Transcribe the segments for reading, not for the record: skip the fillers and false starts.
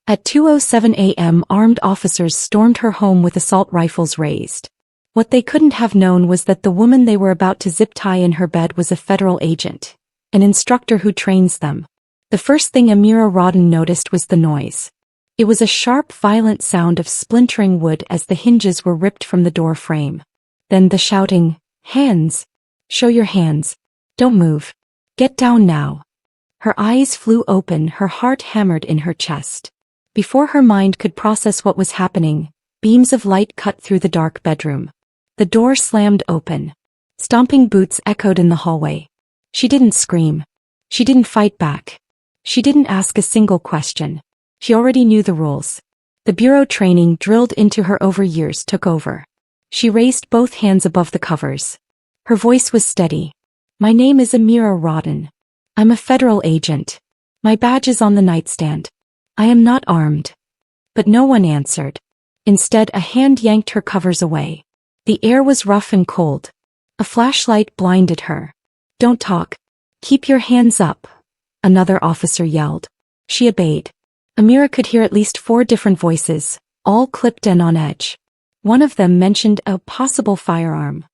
At 2:07 a.m., armed officers stormed her home with assault rifles raised. What they couldn't have known was that the woman they were about to zip-tie in her bed was a federal agent, an instructor who trains them. The first thing Amira Rauden noticed was the noise. It was a sharp, violent sound of splintering wood as the hinges were ripped from the door frame. Then the shouting, "Hands! Show your hands! Don't move! Get down now!" Her eyes flew open, her heart hammered in her chest. Before her mind could process what was happening, beams of light cut through the dark bedroom. The door slammed open. Stomping boots echoed in the hallway. She didn't scream. She didn't fight back. She didn't ask a single question. She already knew the rules. The bureau training drilled into her over years took over. She raised both hands above the covers. Her voice was steady. "My name is Amira Rauden. I'm a federal agent. My badge is on the nightstand. I am not armed." But no one answered. Instead, a hand yanked her covers away. The air was rough and cold. A flashlight blinded her. "Don't talk. Keep your hands up," another officer yelled. She obeyed. Amira could hear at least 4 different voices, all clipped and on edge. One of them mentioned a possible firearm.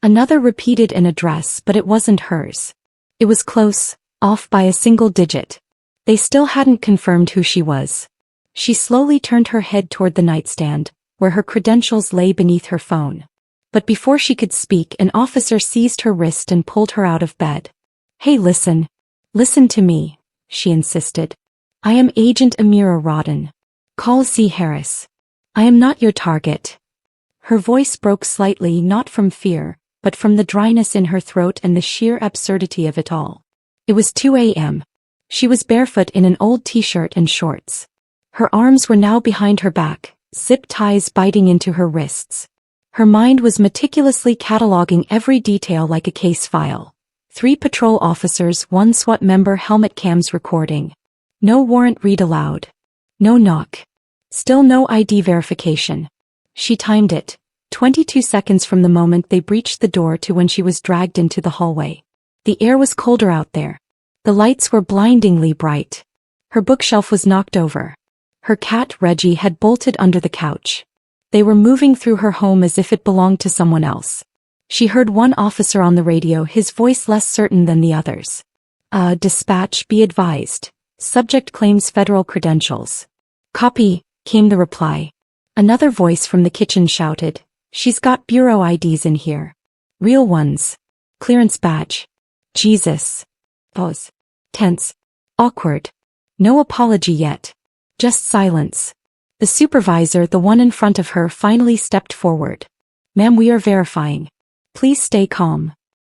Another repeated an address, but it wasn't hers. It was close, off by a single digit. They still hadn't confirmed who she was. She slowly turned her head toward the nightstand, where her credentials lay beneath her phone. But before she could speak, an officer seized her wrist and pulled her out of bed. "Hey, listen. Listen to me," she insisted. "I am Agent Amira Rauden. Call C. Harris. I am not your target." Her voice broke slightly, not from fear, but from the dryness in her throat and the sheer absurdity of it all. It was 2 a.m. She was barefoot in an old t-shirt and shorts. Her arms were now behind her back, zip ties biting into her wrists. Her mind was meticulously cataloging every detail like a case file. 3 patrol officers, 1 SWAT member, helmet cams recording. No warrant read aloud. No knock. Still no ID verification. She timed it. 22 seconds from the moment they breached the door to when she was dragged into the hallway. The air was colder out there. The lights were blindingly bright. Her bookshelf was knocked over. Her cat, Reggie, had bolted under the couch. They were moving through her home as if it belonged to someone else. She heard one officer on the radio, his voice less certain than the others. "Dispatch, be advised. Subject claims federal credentials." "Copy," came the reply. Another voice from the kitchen shouted, "She's got bureau IDs in here. Real ones. Clearance badge." Jesus. Pause. Tense. Awkward. No apology yet. Just silence. The supervisor, the one in front of her, finally stepped forward. "Ma'am, we are verifying. Please stay calm."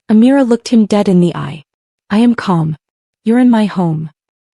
Amira looked him dead in the eye. "I am calm. You're in my home."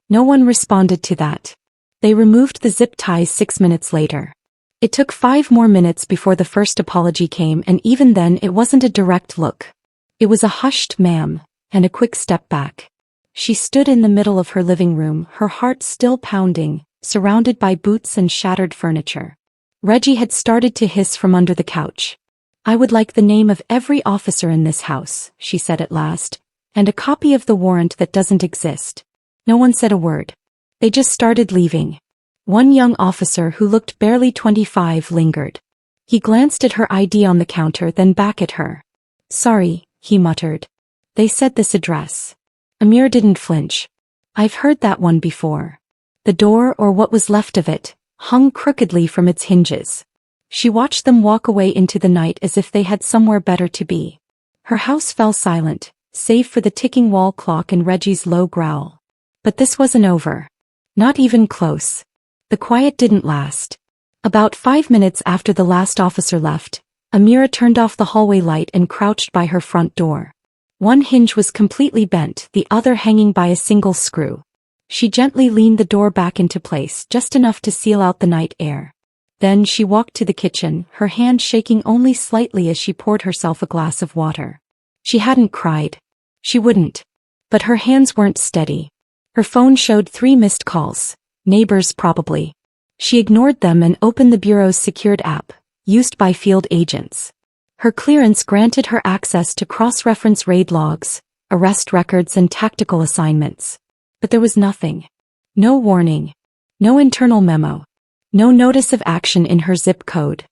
No one responded to that. They removed the zip ties 6 minutes later. It took 5 more minutes before the first apology came, and even then it wasn't a direct look. It was a hushed "ma'am," and a quick step back. She stood in the middle of her living room, her heart still pounding, surrounded by boots and shattered furniture. Reggie had started to hiss from under the couch. "I would like the name of every officer in this house," she said at last, "and a copy of the warrant that doesn't exist." No one said a word. They just started leaving. One young officer who looked barely 25 lingered. He glanced at her ID on the counter, then back at her. "Sorry," he muttered. "They said this address." Amira didn't flinch. "I've heard that one before." The door, or what was left of it, hung crookedly from its hinges. She watched them walk away into the night as if they had somewhere better to be. Her house fell silent, save for the ticking wall clock and Reggie's low growl. But this wasn't over. Not even close. The quiet didn't last. About 5 minutes after the last officer left, Amira turned off the hallway light and crouched by her front door. One hinge was completely bent, the other hanging by a single screw. She gently leaned the door back into place, just enough to seal out the night air. Then she walked to the kitchen, her hand shaking only slightly as she poured herself a glass of water. She hadn't cried. She wouldn't. But her hands weren't steady. Her phone showed 3 missed calls. Neighbors probably. She ignored them and opened the bureau's secured app, used by field agents. Her clearance granted her access to cross-reference raid logs, arrest records and tactical assignments. But there was nothing. No warning. No internal memo. No notice of action in her zip code.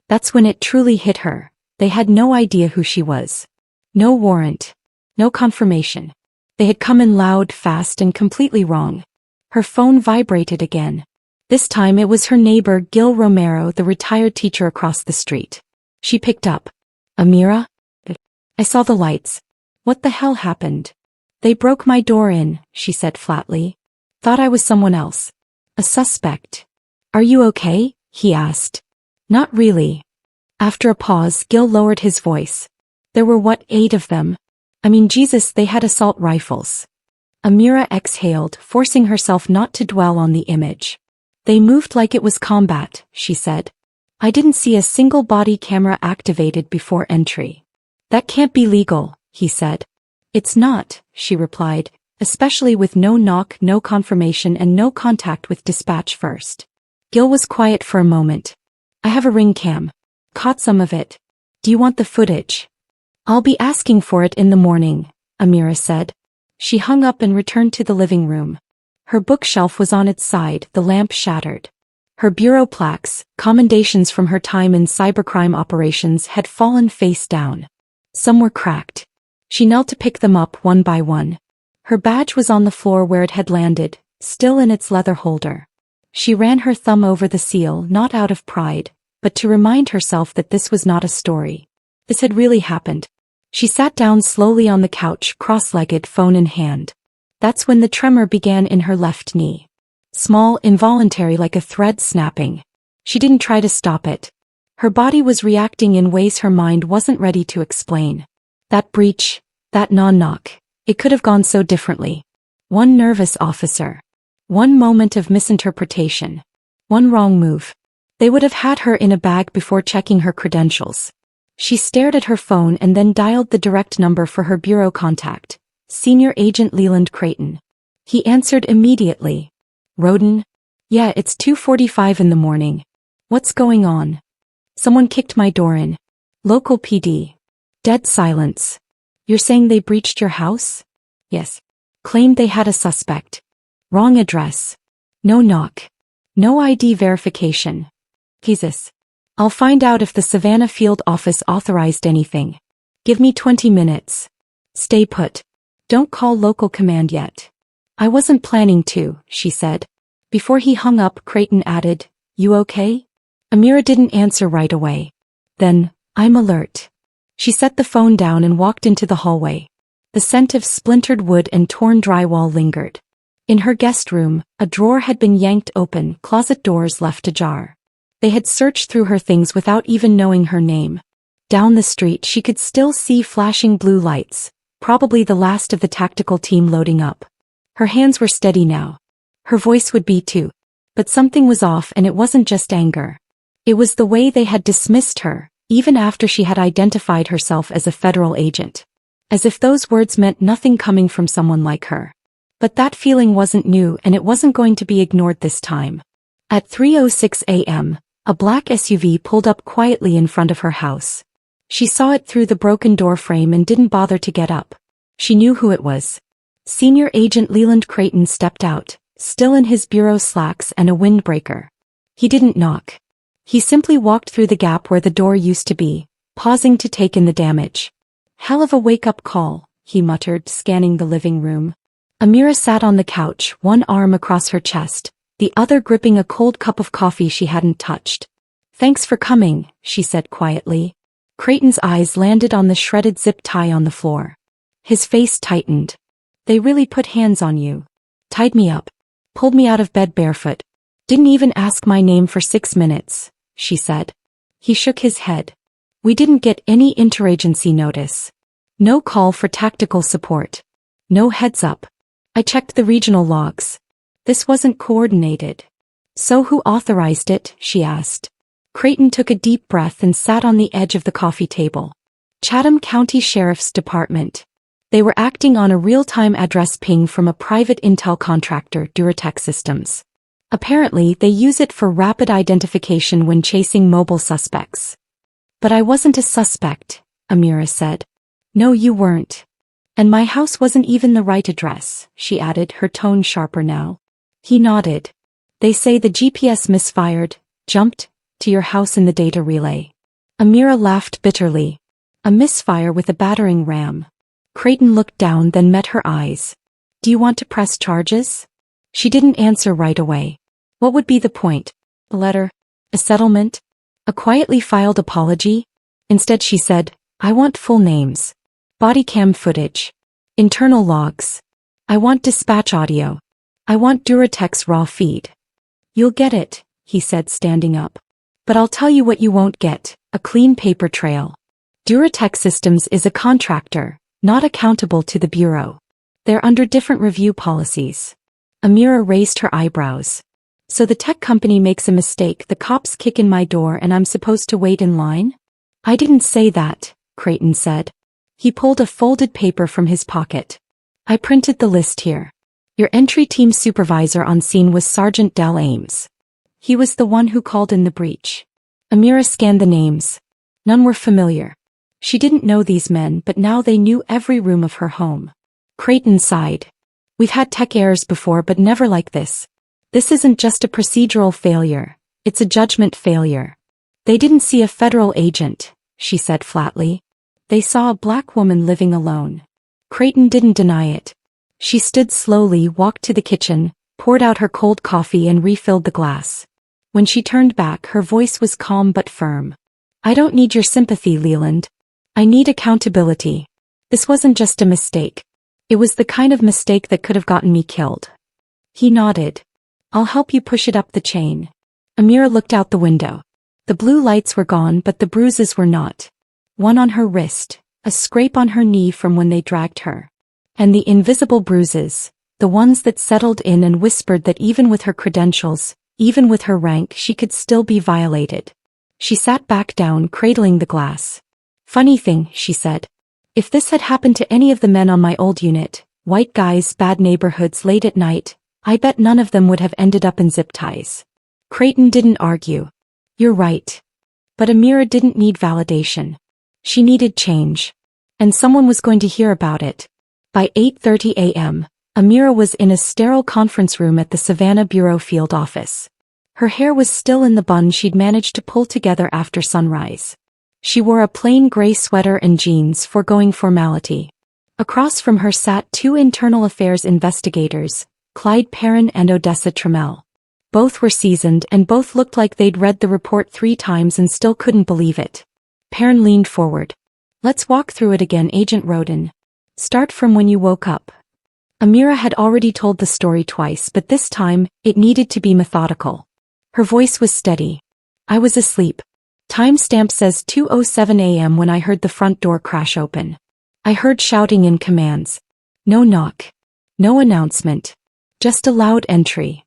That's when it truly hit her. They had no idea who she was. No warrant. No confirmation. They had come in loud, fast, and completely wrong. Her phone vibrated again. This time it was her neighbor Gil Romero, the retired teacher across the street. She picked up. Amira? I saw the lights. What the hell happened? They broke my door in, she said flatly. Thought I was someone else. A suspect. Are you okay? He asked. Not really. After a pause, Gil lowered his voice. There were 8 of them? I mean, Jesus, they had assault rifles. Amira exhaled, forcing herself not to dwell on the image. They moved like it was combat, she said. I didn't see a single body camera activated before entry. That can't be legal, he said. It's not, she replied, especially with no knock, no confirmation, and no contact with dispatch first. Gil was quiet for a moment. I have a ring cam. Caught some of it. Do you want the footage? I'll be asking for it in the morning, Amira said. She hung up and returned to the living room. Her bookshelf was on its side, the lamp shattered. Her bureau plaques, commendations from her time in cybercrime operations, had fallen face down. Some were cracked. She knelt to pick them up one by one. Her badge was on the floor where it had landed, still in its leather holder. She ran her thumb over the seal, not out of pride, but to remind herself that this was not a story. This had really happened. She sat down slowly on the couch, cross-legged, phone in hand. That's when the tremor began in her left knee. Small, involuntary, like a thread snapping. She didn't try to stop it. Her body was reacting in ways her mind wasn't ready to explain. That breach, that non-knock, it could have gone so differently. One nervous officer. One moment of misinterpretation. One wrong move. They would have had her in a bag before checking her credentials. She stared at her phone and then dialed the direct number for her bureau contact, Senior Agent Leland Creighton. He answered immediately. Rauden? Yeah, it's 2:45 in the morning. What's going on? Someone kicked my door in. Local PD. Dead silence. You're saying they breached your house? Yes. Claimed they had a suspect. Wrong address. No knock. No ID verification. Jesus. I'll find out if the Savannah field office authorized anything. Give me 20 minutes. Stay put. Don't call local command yet. I wasn't planning to, she said. Before he hung up, Creighton added, You okay? Amira didn't answer right away. Then, I'm alert. She set the phone down and walked into the hallway. The scent of splintered wood and torn drywall lingered. In her guest room, a drawer had been yanked open, closet doors left ajar. They had searched through her things without even knowing her name. Down the street she could still see flashing blue lights, probably the last of the tactical team loading up. Her hands were steady now. Her voice would be too. But something was off, and it wasn't just anger. It was the way they had dismissed her, even after she had identified herself as a federal agent. As if those words meant nothing coming from someone like her. But that feeling wasn't new, and it wasn't going to be ignored this time. At 3:06 a.m., a black SUV pulled up quietly in front of her house. She saw it through the broken door frame and didn't bother to get up. She knew who it was. Senior Agent Leland Creighton stepped out, still in his bureau slacks and a windbreaker. He didn't knock. He simply walked through the gap where the door used to be, pausing to take in the damage. Hell of a wake-up call, he muttered, scanning the living room. Amira sat on the couch, one arm across her chest, the other gripping a cold cup of coffee she hadn't touched. Thanks for coming, she said quietly. Creighton's eyes landed on the shredded zip tie on the floor. His face tightened. They really put hands on you. Tied me up. Pulled me out of bed barefoot. Didn't even ask my name for 6 minutes, she said. He shook his head. We didn't get any interagency notice. No call for tactical support. No heads up. I checked the regional logs. This wasn't coordinated. So who authorized it? She asked. Creighton took a deep breath and sat on the edge of the coffee table. Chatham County Sheriff's Department. They were acting on a real-time address ping from a private intel contractor, Duratech Systems. Apparently, they use it for rapid identification when chasing mobile suspects. But I wasn't a suspect, Amira said. No, you weren't. And my house wasn't even the right address, she added, her tone sharper now. He nodded. They say the GPS misfired, jumped, to your house in the data relay. Amira laughed bitterly. A misfire with a battering ram. Creighton looked down, then met her eyes. Do you want to press charges? She didn't answer right away. What would be the point? A letter? A settlement? A quietly filed apology? Instead she said, I want full names. Body cam footage. Internal logs. I want dispatch audio. I want Duratec's raw feed. You'll get it, he said, standing up. But I'll tell you what you won't get, a clean paper trail. Duratec Systems is a contractor, not accountable to the Bureau. They're under different review policies. Amira raised her eyebrows. So the tech company makes a mistake, the cops kick in my door and I'm supposed to wait in line? I didn't say that, Creighton said. He pulled a folded paper from his pocket. I printed the list here. Your entry team supervisor on scene was Sergeant Del Ames. He was the one who called in the breach. Amira scanned the names. None were familiar. She didn't know these men, but now they knew every room of her home. Creighton sighed. We've had tech errors before, but never like this. This isn't just a procedural failure. It's a judgment failure. They didn't see a federal agent, she said flatly. They saw a black woman living alone. Creighton didn't deny it. She stood slowly, walked to the kitchen, poured out her cold coffee and refilled the glass. When she turned back, her voice was calm but firm. I don't need your sympathy, Leland. I need accountability. This wasn't just a mistake. It was the kind of mistake that could have gotten me killed. He nodded. I'll help you push it up the chain. Amira looked out the window. The blue lights were gone, but the bruises were not. One on her wrist, a scrape on her knee from when they dragged her. And the invisible bruises, the ones that settled in and whispered that even with her credentials, even with her rank, she could still be violated. She sat back down, cradling the glass. Funny thing, she said. If this had happened to any of the men on my old unit, white guys, bad neighborhoods late at night, I bet none of them would have ended up in zip ties. Creighton didn't argue. You're right. But Amira didn't need validation. She needed change. And someone was going to hear about it. By 8:30 a.m., Amira was in a sterile conference room at the Savannah Bureau field office. Her hair was still in the bun she'd managed to pull together after sunrise. She wore a plain gray sweater and jeans, foregoing formality. Across from her sat two internal affairs investigators, Clyde Perrin and Odessa Trammell. Both were seasoned and both looked like they'd read the report 3 times and still couldn't believe it. Perrin leaned forward. Let's walk through it again, Agent Rauden. Start from when you woke up. Amira had already told the story twice, but this time, it needed to be methodical. Her voice was steady. I was asleep. Timestamp says 2:07 a.m. when I heard the front door crash open. I heard shouting and commands. No knock. No announcement. Just a loud entry.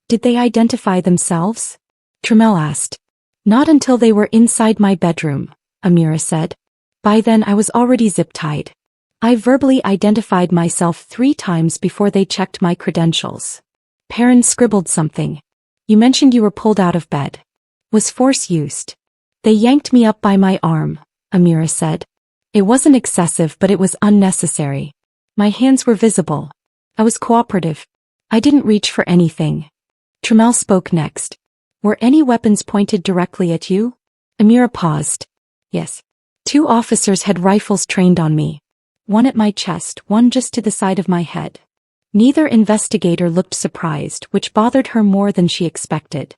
Did they identify themselves? Trammell asked. Not until they were inside my bedroom, Amira said. By then I was already zip-tied. I verbally identified myself 3 times before they checked my credentials. Perrin scribbled something. You mentioned you were pulled out of bed. Was force used? They yanked me up by my arm, Amira said. It wasn't excessive, but it was unnecessary. My hands were visible. I was cooperative. I didn't reach for anything. Trammell spoke next. Were any weapons pointed directly at you? Amira paused. Yes. 2 officers had rifles trained on me. One at my chest, one just to the side of my head. Neither investigator looked surprised, which bothered her more than she expected.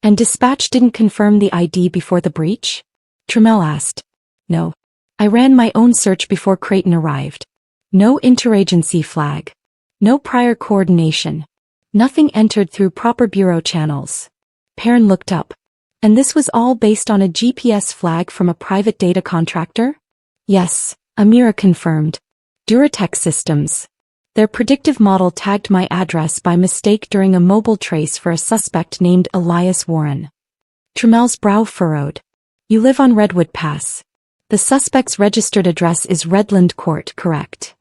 And dispatch didn't confirm the ID before the breach? Trammell asked. No. I ran my own search before Creighton arrived. No interagency flag. No prior coordination. Nothing entered through proper bureau channels. Perrin looked up. And this was all based on a GPS flag from a private data contractor? Yes, Amira confirmed. Duratec Systems. Their predictive model tagged my address by mistake during a mobile trace for a suspect named Elias Warren. Trammell's brow furrowed. You live on Redwood Pass. The suspect's registered address is Redland Court, correct?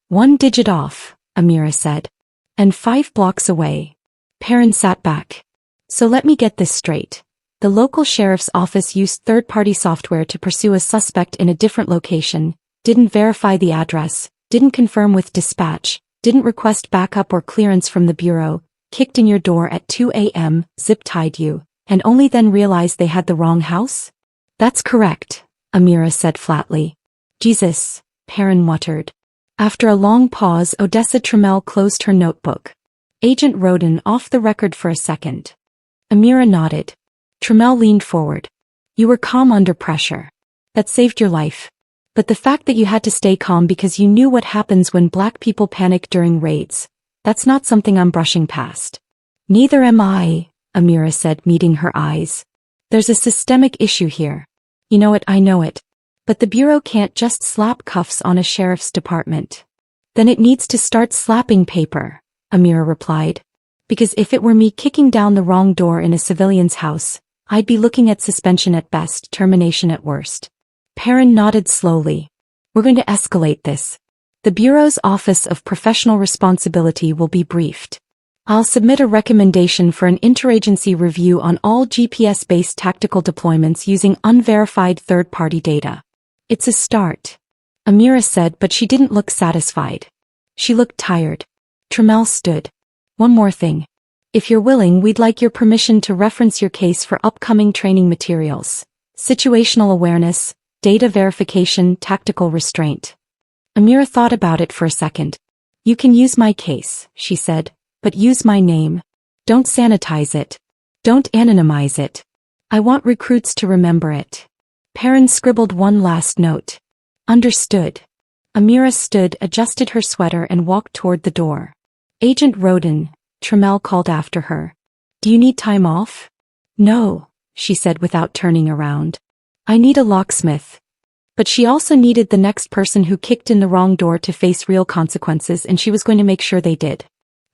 1 digit off, Amira said. And 5 blocks away. Perrin sat back. So let me get this straight. The local sheriff's office used third-party software to pursue a suspect in a different location, didn't verify the address, didn't confirm with dispatch, didn't request backup or clearance from the Bureau, kicked in your door at 2 a.m., zip-tied you, and only then realized they had the wrong house? That's correct, Amira said flatly. Jesus, Perrin muttered. After a long pause, Odessa Trammell closed her notebook. Agent Rauden off the record for a second. Amira nodded. Trammell leaned forward. You were calm under pressure. That saved your life. But the fact that you had to stay calm because you knew what happens when black people panic during raids, that's not something I'm brushing past. Neither am I, Amira said, meeting her eyes. There's a systemic issue here. You know it, I know it. But the Bureau can't just slap cuffs on a sheriff's department. Then it needs to start slapping paper, Amira replied. Because if it were me kicking down the wrong door in a civilian's house, I'd be looking at suspension at best, termination at worst. Perrin nodded slowly. We're going to escalate this. The Bureau's Office of Professional Responsibility will be briefed. I'll submit a recommendation for an interagency review on all GPS-based tactical deployments using unverified third-party data. It's a start, Amira said, but she didn't look satisfied. She looked tired. Trammell stood. One more thing. If you're willing, we'd like your permission to reference your case for upcoming training materials. Situational awareness, data verification, tactical restraint. Amira thought about it for a second. You can use my case, she said, but use my name. Don't sanitize it. Don't anonymize it. I want recruits to remember it. Perrin scribbled one last note. Understood. Amira stood, adjusted her sweater and walked toward the door. Agent Rauden, Trammell called after her. Do you need time off? No, she said without turning around. I need a locksmith. But she also needed the next person who kicked in the wrong door to face real consequences, and she was going to make sure they did.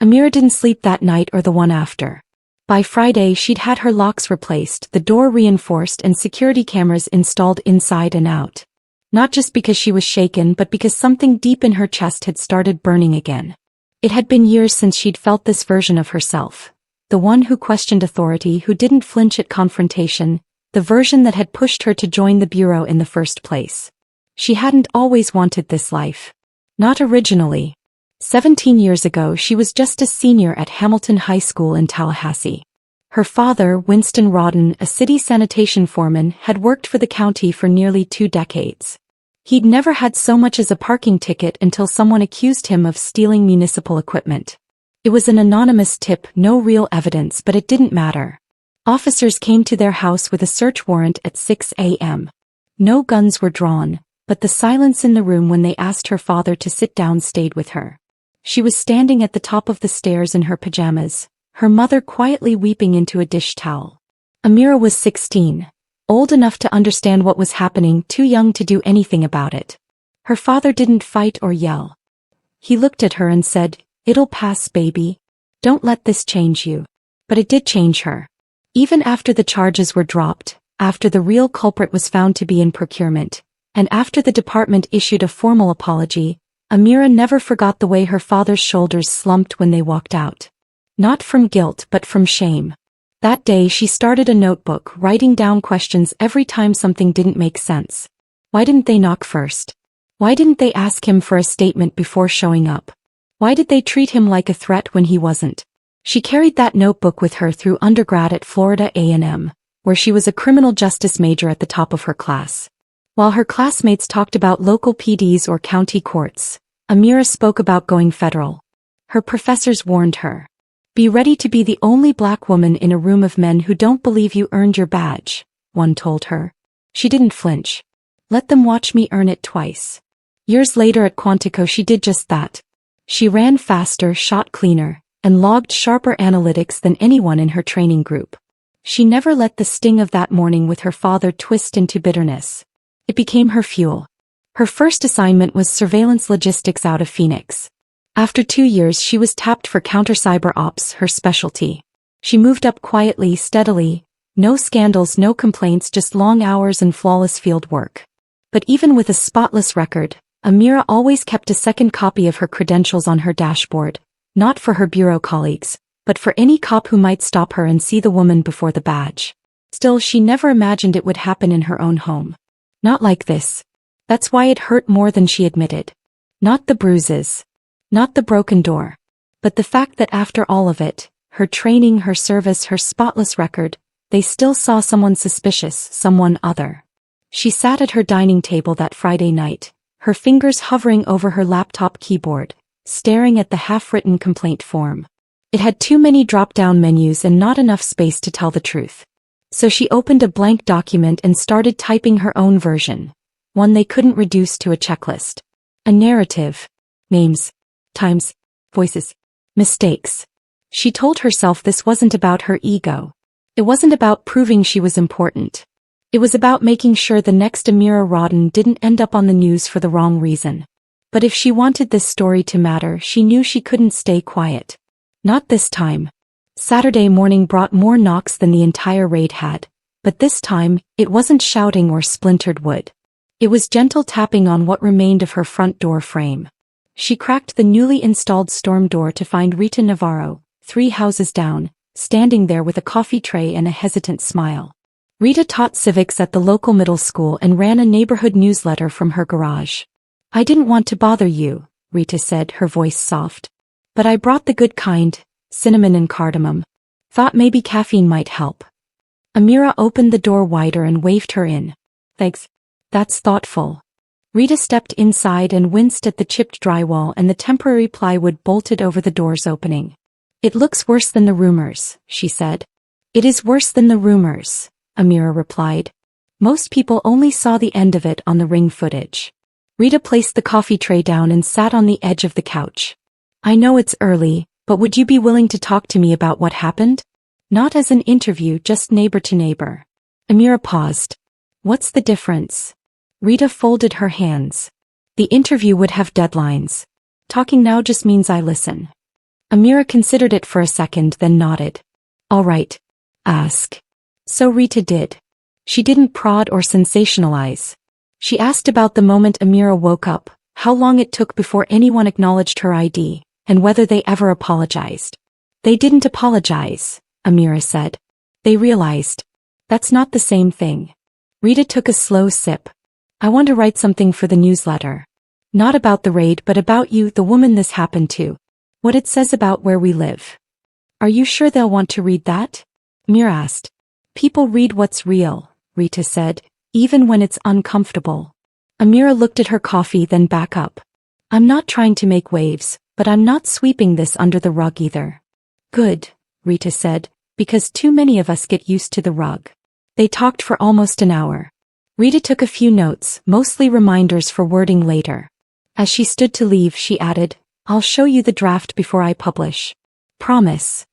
Amira didn't sleep that night or the one after. By Friday, she'd had her locks replaced, the door reinforced, and security cameras installed inside and out. Not just because she was shaken, but because something deep in her chest had started burning again. It had been years since she'd felt this version of herself. The one who questioned authority, who didn't flinch at confrontation, the version that had pushed her to join the Bureau in the first place. She hadn't always wanted this life. Not originally. 17 years ago, she was just a senior at Hamilton High School in Tallahassee. Her father, Winston Rauden, a city sanitation foreman, had worked for the county for nearly 2 decades. He'd never had so much as a parking ticket until someone accused him of stealing municipal equipment. It was an anonymous tip, no real evidence, but it didn't matter. Officers came to their house with a search warrant at 6 a.m. No guns were drawn, but the silence in the room when they asked her father to sit down stayed with her. She was standing at the top of the stairs in her pajamas, her mother quietly weeping into a dish towel. Amira was 16, old enough to understand what was happening, too young to do anything about it. Her father didn't fight or yell. He looked at her and said, "It'll pass, baby. Don't let this change you." But it did change her. Even after the charges were dropped, after the real culprit was found to be in procurement, and after the department issued a formal apology, Amira never forgot the way her father's shoulders slumped when they walked out. Not from guilt but from shame. That day she started a notebook, writing down questions every time something didn't make sense. Why didn't they knock first? Why didn't they ask him for a statement before showing up? Why did they treat him like a threat when he wasn't? She carried that notebook with her through undergrad at Florida A&M, where she was a criminal justice major at the top of her class. While her classmates talked about local PDs or county courts, Amira spoke about going federal. Her professors warned her. Be ready to be the only black woman in a room of men who don't believe you earned your badge, one told her. She didn't flinch. Let them watch me earn it twice. Years later at Quantico she did just that. She ran faster, shot cleaner, and logged sharper analytics than anyone in her training group. She never let the sting of that morning with her father twist into bitterness. It became her fuel. Her first assignment was surveillance logistics out of Phoenix. After 2 years she was tapped for counter-cyber ops, her specialty. She moved up quietly, steadily. No scandals, no complaints, just long hours and flawless field work. But even with a spotless record, Amira always kept a second copy of her credentials on her dashboard, not for her bureau colleagues, but for any cop who might stop her and see the woman before the badge. Still, she never imagined it would happen in her own home. Not like this. That's why it hurt more than she admitted. Not the bruises. Not the broken door. But the fact that after all of it, her training, her service, her spotless record, they still saw someone suspicious, someone other. She sat at her dining table that Friday night, her fingers hovering over her laptop keyboard, staring at the half-written complaint form. It had too many drop-down menus and not enough space to tell the truth. So she opened a blank document and started typing her own version, one they couldn't reduce to a checklist. A narrative. Names. Times. Voices. Mistakes. She told herself this wasn't about her ego. It wasn't about proving she was important. It was about making sure the next Amira Rauden didn't end up on the news for the wrong reason. But if she wanted this story to matter, she knew she couldn't stay quiet. Not this time. Saturday morning brought more knocks than the entire raid had, but this time, it wasn't shouting or splintered wood. It was gentle tapping on what remained of her front door frame. She cracked the newly installed storm door to find Rita Navarro, 3 houses down, standing there with a coffee tray and a hesitant smile. Rita taught civics at the local middle school and ran a neighborhood newsletter from her garage. "I didn't want to bother you," Rita said, her voice soft. "But I brought the good kind, cinnamon and cardamom. Thought maybe caffeine might help." Amira opened the door wider and waved her in. "Thanks. That's thoughtful." Rita stepped inside and winced at the chipped drywall and the temporary plywood bolted over the door's opening. "It looks worse than the rumors," she said. "It is worse than the rumors," Amira replied. "Most people only saw the end of it on the ring footage." Rita placed the coffee tray down and sat on the edge of the couch. "I know it's early, but would you be willing to talk to me about what happened? Not as an interview, just neighbor to neighbor." Amira paused. "What's the difference?" Rita folded her hands. "The interview would have deadlines. Talking now just means I listen." Amira considered it for a second, then nodded. "All right. Ask." So Rita did. She didn't prod or sensationalize. She asked about the moment Amira woke up, how long it took before anyone acknowledged her ID, and whether they ever apologized. "They didn't apologize," Amira said. "They realized. That's not the same thing." Rita took a slow sip. "I want to write something for the newsletter. Not about the raid, but about you, the woman this happened to. What it says about where we live." "Are you sure they'll want to read that?" Amira asked. "People read what's real," Rita said, "even when it's uncomfortable." Amira looked at her coffee, then back up. "I'm not trying to make waves, but I'm not sweeping this under the rug either." "Good," Rita said, "because too many of us get used to the rug." They talked for almost an hour. Rita took a few notes, mostly reminders for wording later. As she stood to leave, she added, "I'll show you the draft before I publish. Promise."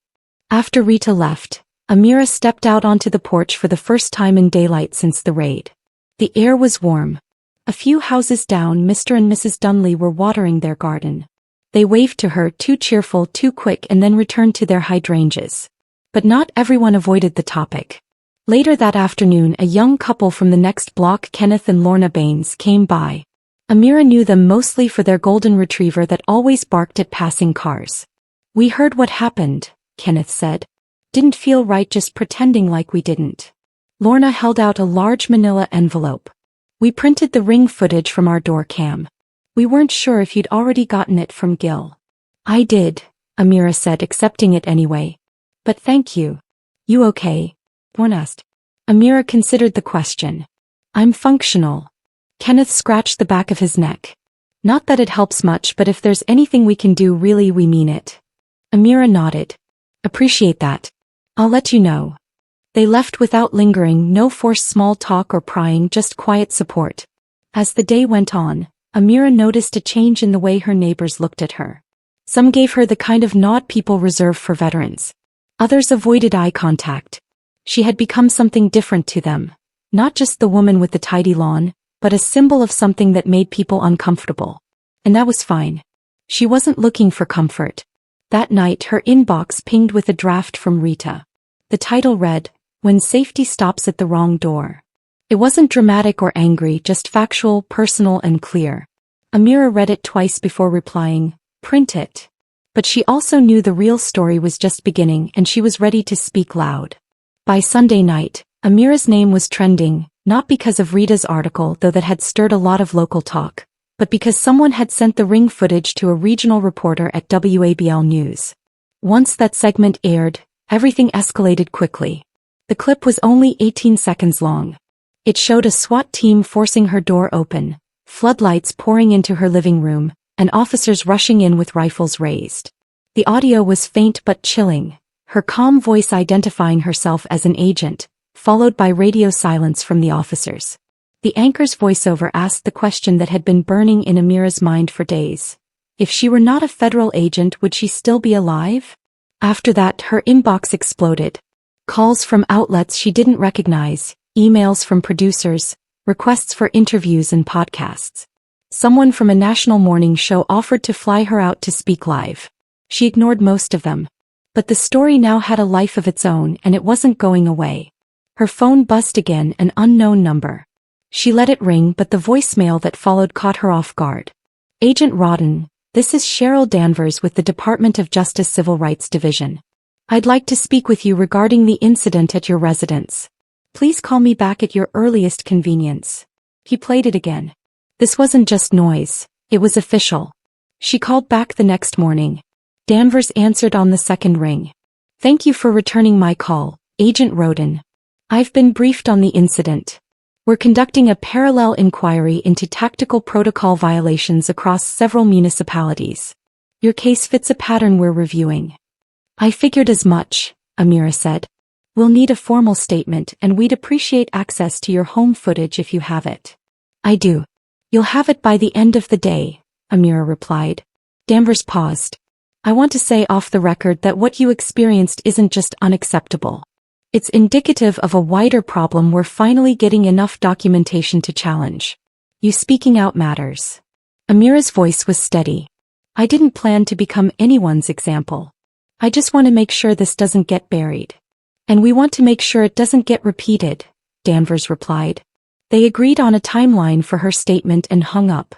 After Rita left, Amira stepped out onto the porch for the first time in daylight since the raid. The air was warm. A few houses down, Mr. and Mrs. Dunley were watering their garden. They waved to her, too cheerful, too quick, and then returned to their hydrangeas. But not everyone avoided the topic. Later that afternoon, a young couple from the next block, Kenneth and Lorna Baines, came by. Amira knew them mostly for their golden retriever that always barked at passing cars. "We heard what happened," Kenneth said. "Didn't feel right just pretending like we didn't." Lorna held out a large manila envelope. "We printed the ring footage from our door cam. We weren't sure if you'd already gotten it from Gil." "I did," Amira said, accepting it anyway. "But thank you." "You okay?" one asked. Amira considered the question. "I'm functional." Kenneth scratched the back of his neck. "Not that it helps much, but if there's anything we can do, really, we mean it." Amira nodded. "Appreciate that. I'll let you know." They left without lingering, no forced small talk or prying, just quiet support. As the day went on, Amira noticed a change in the way her neighbors looked at her. Some gave her the kind of nod people reserve for veterans. Others avoided eye contact. She had become something different to them. Not just the woman with the tidy lawn, but a symbol of something that made people uncomfortable. And that was fine. She wasn't looking for comfort. That night, her inbox pinged with a draft from Rita. The title read, "When Safety Stops at the Wrong Door." It wasn't dramatic or angry, just factual, personal, and clear. Amira read it twice before replying, "Print it." But she also knew the real story was just beginning, and she was ready to speak loud. By Sunday night, Amira's name was trending, not because of Rita's article, though that had stirred a lot of local talk, but because someone had sent the ring footage to a regional reporter at WABL News. Once that segment aired, everything escalated quickly. The clip was only 18 seconds long. It showed a SWAT team forcing her door open, floodlights pouring into her living room, and officers rushing in with rifles raised. The audio was faint but chilling, her calm voice identifying herself as an agent, followed by radio silence from the officers. The anchor's voiceover asked the question that had been burning in Amira's mind for days. If she were not a federal agent, would she still be alive? After that, her inbox exploded. Calls from outlets she didn't recognize, emails from producers, requests for interviews and podcasts. Someone from a national morning show offered to fly her out to speak live. She ignored most of them. But the story now had a life of its own, and it wasn't going away. Her phone buzzed again, an unknown number. She let it ring, but the voicemail that followed caught her off guard. Agent Rauden, this is Cheryl Danvers with the Department of Justice Civil Rights Division. I'd like to speak with you regarding the incident at your residence. Please call me back at your earliest convenience. He played it again. This wasn't just noise, it was official. She called back the next morning. Danvers answered on the second ring. Thank you for returning my call, Agent Rauden. I've been briefed on the incident. We're conducting a parallel inquiry into tactical protocol violations across several municipalities. Your case fits a pattern we're reviewing. I figured as much, Amira said. We'll need a formal statement, and we'd appreciate access to your home footage if you have it. I do. You'll have it by the end of the day, Amira replied. Danvers paused. I want to say off the record that what you experienced isn't just unacceptable. It's indicative of a wider problem we're finally getting enough documentation to challenge. You speaking out matters. Amira's voice was steady. I didn't plan to become anyone's example. I just want to make sure this doesn't get buried. And we want to make sure it doesn't get repeated, Danvers replied. They agreed on a timeline for her statement and hung up.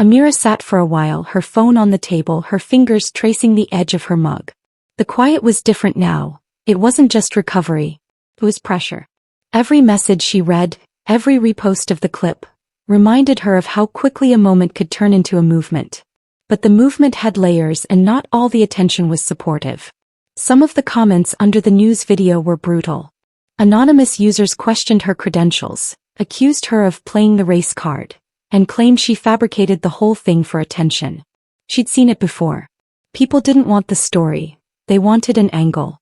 Amira sat for a while, her phone on the table, her fingers tracing the edge of her mug. The quiet was different now. It wasn't just recovery. It was pressure. Every message she read, every repost of the clip, reminded her of how quickly a moment could turn into a movement. But the movement had layers, and not all the attention was supportive. Some of the comments under the news video were brutal. Anonymous users questioned her credentials, accused her of playing the race card, and claimed she fabricated the whole thing for attention. She'd seen it before. People didn't want the story, they wanted an angle.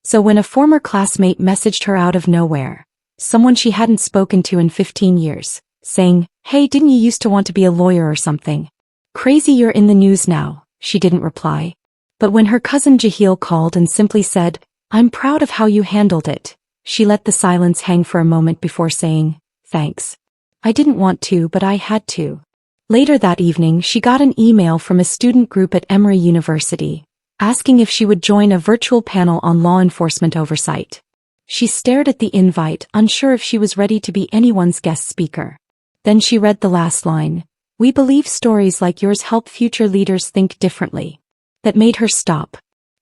So when a former classmate messaged her out of nowhere, someone she hadn't spoken to in 15 years, saying, "Hey, didn't you used to want to be a lawyer or something? Crazy you're in the news now," she didn't reply. But when her cousin Jahil called and simply said, "I'm proud of how you handled it," she let the silence hang for a moment before saying, "Thanks. I didn't want to, but I had to." Later that evening, she got an email from a student group at Emory University, asking if she would join a virtual panel on law enforcement oversight. She stared at the invite, unsure if she was ready to be anyone's guest speaker. Then she read the last line, "We believe stories like yours help future leaders think differently." That made her stop.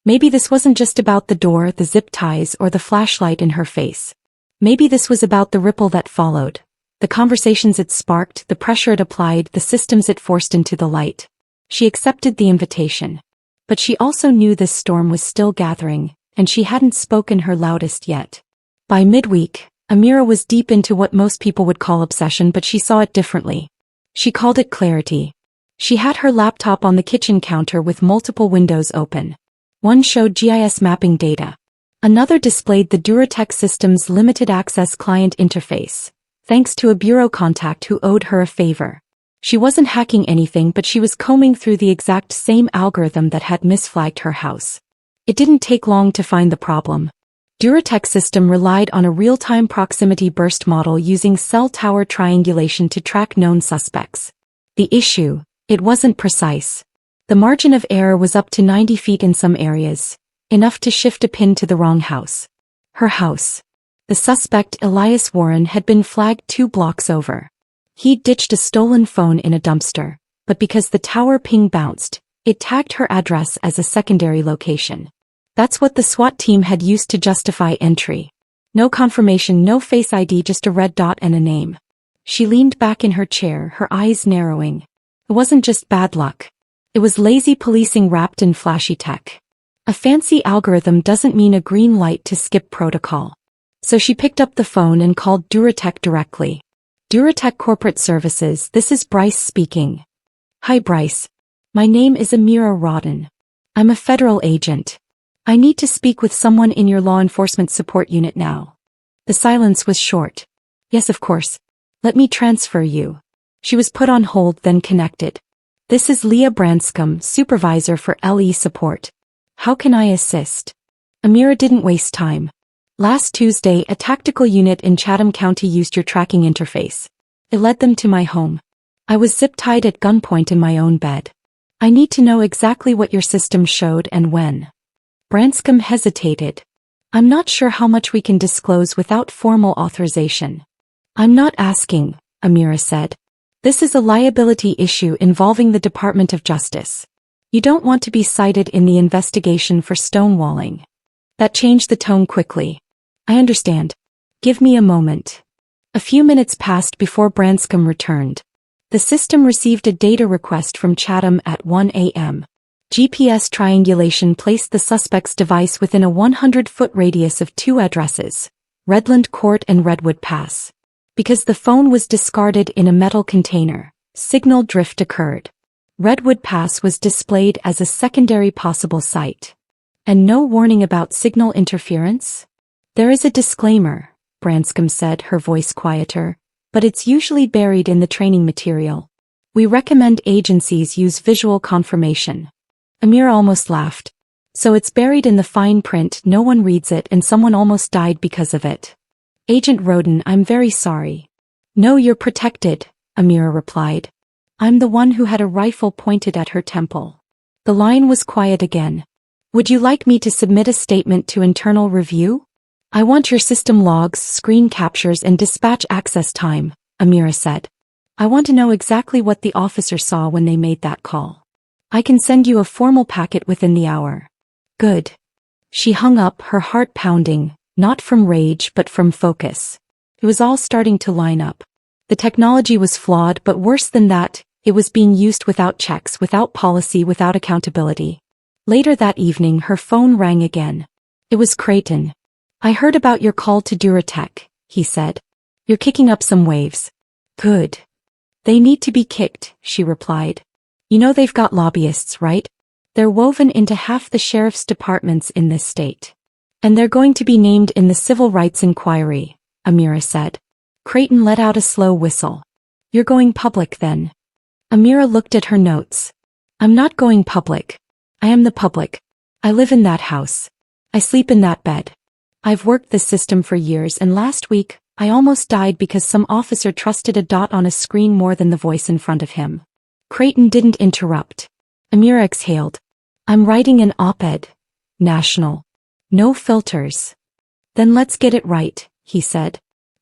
Maybe this wasn't just about the door, the zip ties, or the flashlight in her face. Maybe this was about the ripple that followed. The conversations it sparked, the pressure it applied, the systems it forced into the light. She accepted the invitation. But she also knew this storm was still gathering, and she hadn't spoken her loudest yet. By midweek, Amira was deep into what most people would call obsession, but she saw it differently. She called it clarity. She had her laptop on the kitchen counter with multiple windows open. One showed GIS mapping data. Another displayed the Duratec system's limited access client interface, thanks to a bureau contact who owed her a favor. She wasn't hacking anything, but she was combing through the exact same algorithm that had misflagged her house. It didn't take long to find the problem. Duratec system relied on a real-time proximity burst model using cell tower triangulation to track known suspects. The issue, it wasn't precise. The margin of error was up to 90 feet in some areas, enough to shift a pin to the wrong house. Her house. The suspect, Elias Warren, had been flagged 2 blocks over. He'd ditched a stolen phone in a dumpster, but because the tower ping bounced, it tagged her address as a secondary location. That's what the SWAT team had used to justify entry. No confirmation, no Face ID, just a red dot and a name. She leaned back in her chair, her eyes narrowing. It wasn't just bad luck. It was lazy policing wrapped in flashy tech. A fancy algorithm doesn't mean a green light to skip protocol. So she picked up the phone and called Duratech directly. Duratech Corporate Services, this is Bryce speaking. Hi Bryce. My name is Amira Rauden. I'm a federal agent. I need to speak with someone in your law enforcement support unit now. The silence was short. Yes, of course. Let me transfer you. She was put on hold, then connected. This is Leah Branscombe, supervisor for LE support. How can I assist? Amira didn't waste time. Last Tuesday, a tactical unit in Chatham County used your tracking interface. It led them to my home. I was zip-tied at gunpoint in my own bed. I need to know exactly what your system showed and when. Branscombe hesitated. I'm not sure how much we can disclose without formal authorization. I'm not asking, Amira said. This is a liability issue involving the Department of Justice. You don't want to be cited in the investigation for stonewalling. That changed the tone quickly. I understand. Give me a moment. A few minutes passed before Branscombe returned. The system received a data request from Chatham at 1 a.m. GPS triangulation placed the suspect's device within a 100-foot radius of two addresses, Redland Court and Redwood Pass. Because the phone was discarded in a metal container, signal drift occurred. Redwood Pass was displayed as a secondary possible site. And no warning about signal interference? There is a disclaimer, Branscombe said, her voice quieter, but it's usually buried in the training material. We recommend agencies use visual confirmation. Amira almost laughed. So it's buried in the fine print, no one reads it, and someone almost died because of it. Agent Rauden, I'm very sorry. No, you're protected, Amira replied. I'm the one who had a rifle pointed at her temple. The line was quiet again. Would you like me to submit a statement to internal review? I want your system logs, screen captures and dispatch access time, Amira said. I want to know exactly what the officer saw when they made that call. I can send you a formal packet within the hour. Good. She hung up, her heart pounding, not from rage but from focus. It was all starting to line up. The technology was flawed, but worse than that, it was being used without checks, without policy, without accountability. Later that evening her phone rang again. It was Creighton. I heard about your call to Duratech, he said. You're kicking up some waves. Good. They need to be kicked, she replied. You know they've got lobbyists, right? They're woven into half the sheriff's departments in this state. And they're going to be named in the civil rights inquiry, Amira said. Creighton let out a slow whistle. You're going public then? Amira looked at her notes. I'm not going public. I am the public. I live in that house. I sleep in that bed. I've worked this system for years, and last week, I almost died because some officer trusted a dot on a screen more than the voice in front of him. Creighton didn't interrupt. Amira exhaled. I'm writing an op-ed. National. No filters. Then let's get it right, he said.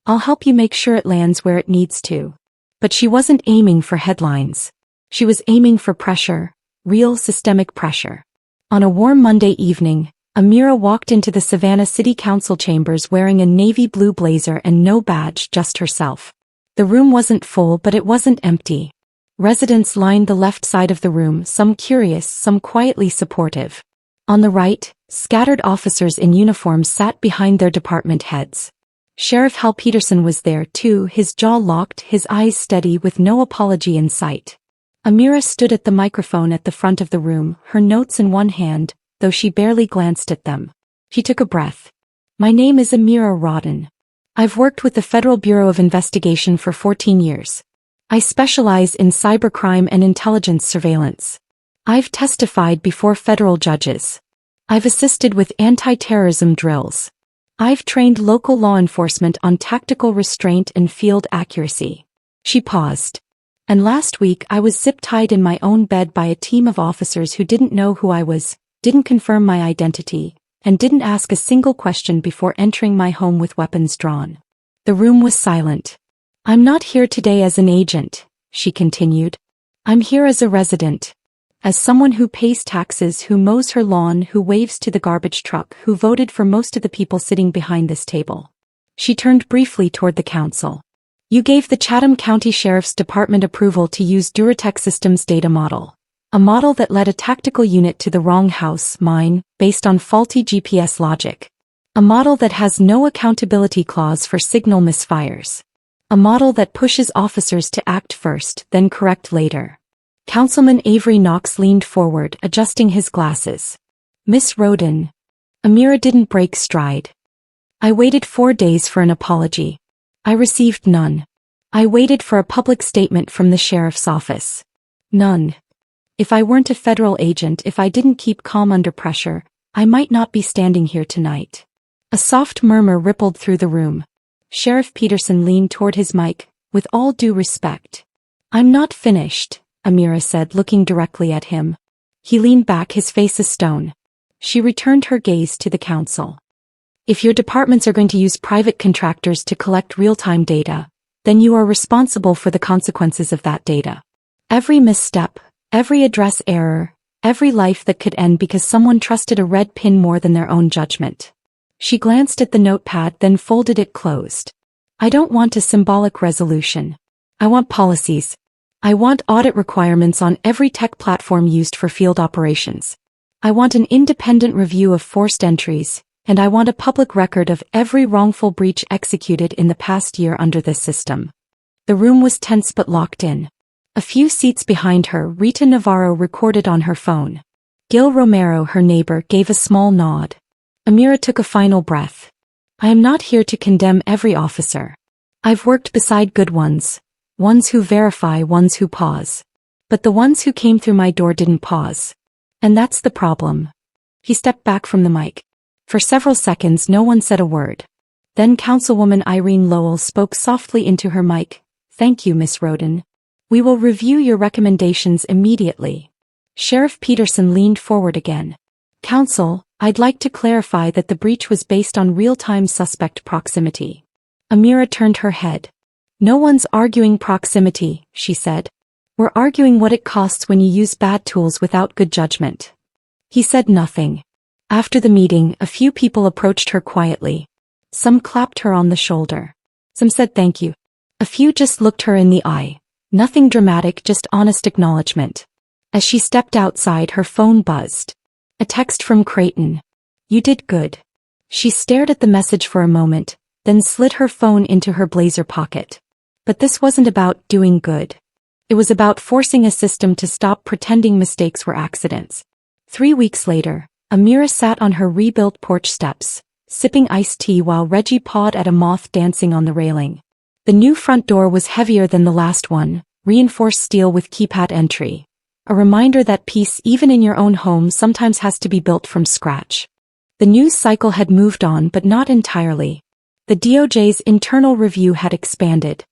I'll help you make sure it lands where it needs to. But she wasn't aiming for headlines. She was aiming for pressure, real systemic pressure. On a warm Monday evening, Amira walked into the Savannah City Council chambers wearing a navy blue blazer and no badge, just herself. The room wasn't full, but it wasn't empty. Residents lined the left side of the room, some curious, some quietly supportive. On the right, scattered officers in uniforms sat behind their department heads. Sheriff Hal Peterson was there too, his jaw locked, his eyes steady, with no apology in sight. Amira stood at the microphone at the front of the room, her notes in one hand, though she barely glanced at them. She took a breath. My name is Amira Rauden. I've worked with the Federal Bureau of Investigation for 14 years. I specialize in cybercrime and intelligence surveillance. I've testified before federal judges. I've assisted with anti-terrorism drills. I've trained local law enforcement on tactical restraint and field accuracy. She paused. And last week I was zip-tied in my own bed by a team of officers who didn't know who I was, didn't confirm my identity, and didn't ask a single question before entering my home with weapons drawn. The room was silent. I'm not here today as an agent, she continued. I'm here as a resident. As someone who pays taxes, who mows her lawn, who waves to the garbage truck, who voted for most of the people sitting behind this table. She turned briefly toward the council. You gave the Chatham County Sheriff's Department approval to use Duratech Systems data model. A model that led a tactical unit to the wrong house, mine, based on faulty GPS logic. A model that has no accountability clause for signal misfires. A model that pushes officers to act first, then correct later. Councilman Avery Knox leaned forward, adjusting his glasses. Miss Rauden. Amira didn't break stride. I waited 4 days for an apology. I received none. I waited for a public statement from the sheriff's office. None. If I weren't a federal agent, if I didn't keep calm under pressure, I might not be standing here tonight. A soft murmur rippled through the room. Sheriff Peterson leaned toward his mic, with all due respect. I'm not finished, Amira said, looking directly at him. He leaned back, his face a stone. She returned her gaze to the council. If your departments are going to use private contractors to collect real-time data, then you are responsible for the consequences of that data. Every misstep, every address error, every life that could end because someone trusted a red pin more than their own judgment. She glanced at the notepad, then folded it closed. I don't want a symbolic resolution. I want policies. I want audit requirements on every tech platform used for field operations. I want an independent review of forced entries, and I want a public record of every wrongful breach executed in the past year under this system. The room was tense but locked in. A few seats behind her, Rita Navarro recorded on her phone. Gil Romero, her neighbor, gave a small nod. Amira took a final breath. I am not here to condemn every officer. I've worked beside good ones. Ones who verify, ones who pause. But the ones who came through my door didn't pause. And that's the problem. He stepped back from the mic. For several seconds no one said a word. Then Councilwoman Irene Lowell spoke softly into her mic. Thank you, Miss Rauden. We will review your recommendations immediately. Sheriff Peterson leaned forward again. Council, I'd like to clarify that the breach was based on real-time suspect proximity. Amira turned her head. No one's arguing proximity, she said. We're arguing what it costs when you use bad tools without good judgment. He said nothing. After the meeting, a few people approached her quietly. Some clapped her on the shoulder. Some said thank you. A few just looked her in the eye. Nothing dramatic, just honest acknowledgement. As she stepped outside, her phone buzzed. A text from Creighton. You did good. She stared at the message for a moment, then slid her phone into her blazer pocket. But this wasn't about doing good. It was about forcing a system to stop pretending mistakes were accidents. 3 weeks later, Amira sat on her rebuilt porch steps, sipping iced tea while Reggie pawed at a moth dancing on the railing. The new front door was heavier than the last one, reinforced steel with keypad entry. A reminder that peace even in your own home sometimes has to be built from scratch. The news cycle had moved on, but not entirely. The DOJ's internal review had expanded.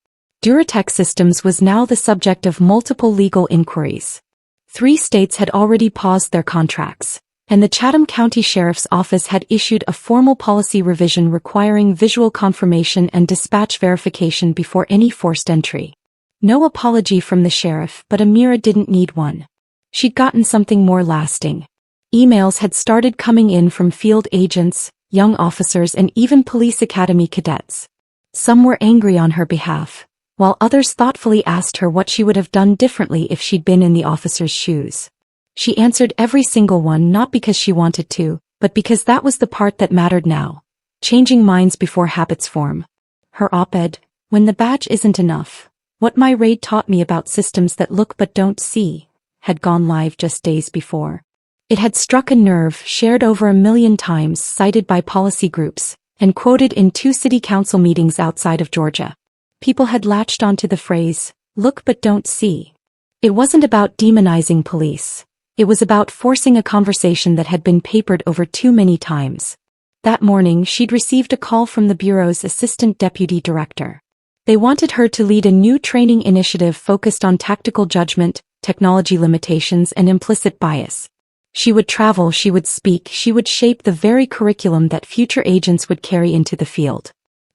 Duratech Systems was now the subject of multiple legal inquiries. 3 states had already paused their contracts, and the Chatham County Sheriff's Office had issued a formal policy revision requiring visual confirmation and dispatch verification before any forced entry. No apology from the sheriff, but Amira didn't need one. She'd gotten something more lasting. Emails had started coming in from field agents, young officers, and even police academy cadets. Some were angry on her behalf, while others thoughtfully asked her what she would have done differently if she'd been in the officer's shoes. She answered every single one, not because she wanted to, but because that was the part that mattered now. Changing minds before habits form. Her op-ed, When the Badge Isn't Enough. What my raid taught me about systems that look but don't see, had gone live just days before. It had struck a nerve, shared over 1 million times, cited by policy groups, and quoted in 2 city council meetings outside of Georgia. People had latched onto the phrase, look but don't see. It wasn't about demonizing police. It was about forcing a conversation that had been papered over too many times. That morning she'd received a call from the Bureau's assistant deputy director. They wanted her to lead a new training initiative focused on tactical judgment, technology limitations, and implicit bias. She would travel, she would speak, she would shape the very curriculum that future agents would carry into the field.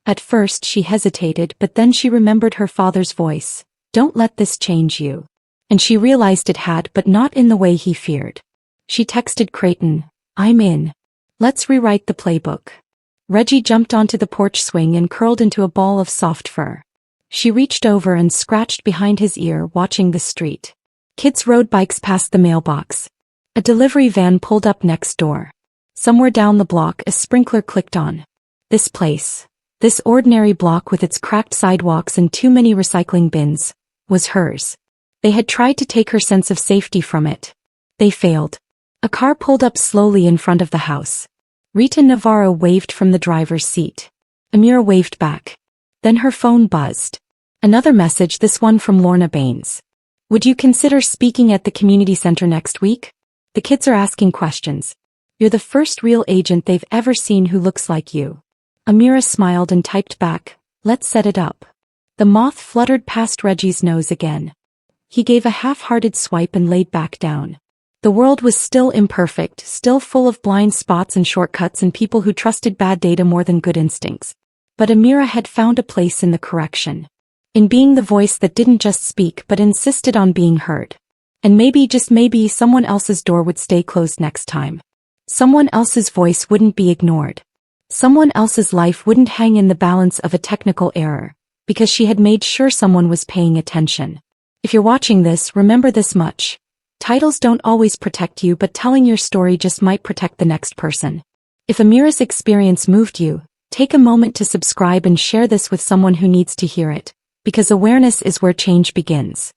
At first she hesitated, but then she remembered her father's voice. Don't let this change you. And she realized it had, but not in the way he feared. She texted Creighton, I'm in. Let's rewrite the playbook. Reggie jumped onto the porch swing and curled into a ball of soft fur. She reached over and scratched behind his ear, watching the street. Kids rode bikes past the mailbox. A delivery van pulled up next door. Somewhere down the block a sprinkler clicked on. This place, this ordinary block with its cracked sidewalks and too many recycling bins, was hers. They had tried to take her sense of safety from it. They failed. A car pulled up slowly in front of the house. Rita Navarro waved from the driver's seat. Amira waved back. Then her phone buzzed. Another message, this one from Lorna Baines. Would you consider speaking at the community center next week? The kids are asking questions. You're the first real agent they've ever seen who looks like you. Amira smiled and typed back, let's set it up. The moth fluttered past Reggie's nose again. He gave a half-hearted swipe and laid back down. The world was still imperfect, still full of blind spots and shortcuts and people who trusted bad data more than good instincts. But Amira had found a place in the correction. In being the voice that didn't just speak but insisted on being heard. And maybe, just maybe, someone else's door would stay closed next time. Someone else's voice wouldn't be ignored. Someone else's life wouldn't hang in the balance of a technical error, because she had made sure someone was paying attention. If you're watching this, remember this much. Titles don't always protect you, but telling your story just might protect the next person. If Amira's experience moved you, take a moment to subscribe and share this with someone who needs to hear it, because awareness is where change begins.